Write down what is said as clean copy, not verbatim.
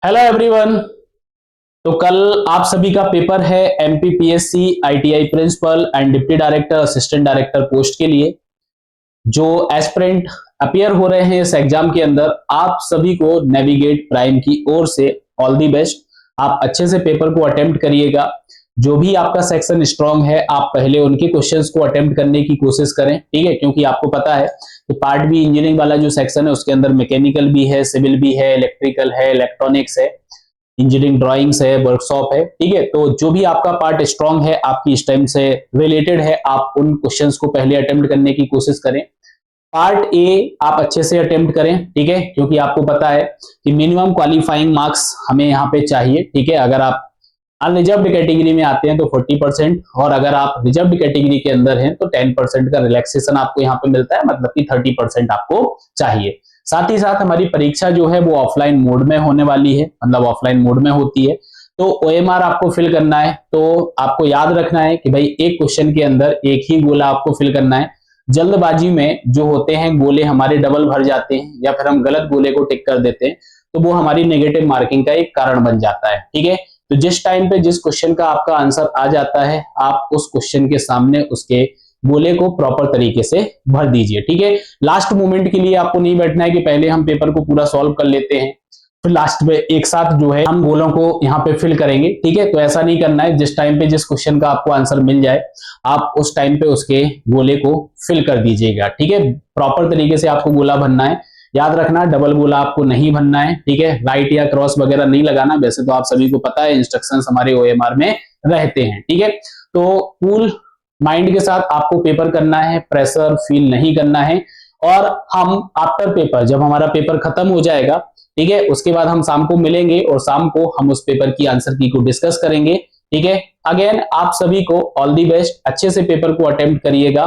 Hello everyone. तो कल आप सभी का पेपर है MPPSC ITI principal and deputy director assistant director post के लिए जो एस्पिरेंट अपियर हो रहे हैं इस एग्जाम के अंदर। आप सभी को नेविगेट प्राइम की ओर से ऑल दी बेस्ट। आप अच्छे से पेपर को अटेम्प्ट करिएगा। जो भी आपका सेक्शन स्ट्रांग है आप पहले उनके क्वेश्चंस को अटेम्प्ट करने की कोशिश करें, ठीक है, क्योंकि आपको पता है कि पार्ट बी इंजीनियरिंग वाला जो सेक्शन है उसके अंदर मैकेनिकल भी है, सिविल भी है, इलेक्ट्रिकल है, इलेक्ट्रॉनिक्स है, इंजीनियरिंग ड्राइंग्स है, वर्कशॉप है, ठीक है। तो जो भी आपका पार्ट स्ट्रांग है, आपकी इस टाइम से रिलेटेड है, आप उन क्वेश्चंस को पहले अटेम्प्ट करने की कोशिश करें। पार्ट ए आप अच्छे से अटेम्प्ट करें, ठीक है, क्योंकि आपको पता है कि मिनिमम क्वालिफाइंग मार्क्स हमें यहाँ पे चाहिए, ठीक है। अगर आप अनरिजर्व्ड कैटेगरी में आते हैं तो 40% और अगर आप रिजर्व्ड कैटेगरी के अंदर हैं तो 10% का रिलैक्सेशन आपको यहाँ पे मिलता है, मतलब कि 30% आपको चाहिए। साथ ही साथ हमारी परीक्षा जो है वो ऑफलाइन मोड में होने वाली है, मतलब ऑफलाइन मोड में होती है। तो ओएमआर आपको फिल करना है, तो आपको याद रखना है कि भाई एक क्वेश्चन के अंदर एक ही गोला आपको फिल करना है। जल्दबाजी में जो होते हैं गोले हमारे डबल भर जाते हैं या फिर हम गलत गोले को टिक कर देते हैं, तो वो हमारी नेगेटिव मार्किंग का एक कारण बन जाता है, ठीक है। तो जिस टाइम पे जिस क्वेश्चन का आपका आंसर आ जाता है आप उस क्वेश्चन के सामने उसके गोले को प्रॉपर तरीके से भर दीजिए, ठीक है। लास्ट मोमेंट के लिए आपको नहीं बैठना है कि पहले हम पेपर को पूरा सॉल्व कर लेते हैं फिर लास्ट में एक साथ जो है हम गोलों को यहाँ पे फिल करेंगे, ठीक है। तो ऐसा नहीं करना है। जिस टाइम पे जिस क्वेश्चन का आपको आंसर मिल जाए आप उस टाइम पे उसके गोले को फिल कर दीजिएगा, ठीक है। प्रॉपर तरीके से आपको गोला भरना है। याद रखना डबल गोला आपको नहीं भरना है, ठीक है। राइट या क्रॉस वगैरह नहीं लगाना, वैसे तो आप सभी को पता है इंस्ट्रक्शंस हमारे ओएमआर में रहते हैं, ठीक है। तो कूल माइंड के साथ आपको पेपर करना है, प्रेशर फील नहीं करना है। और हम आफ्टर पेपर जब हमारा पेपर खत्म हो जाएगा, ठीक है, उसके बाद हम शाम को मिलेंगे और शाम को हम उस पेपर की आंसर की को डिस्कस करेंगे, ठीक है। अगेन आप सभी को ऑल दी बेस्ट। अच्छे से पेपर को अटेम्प्ट करिएगा।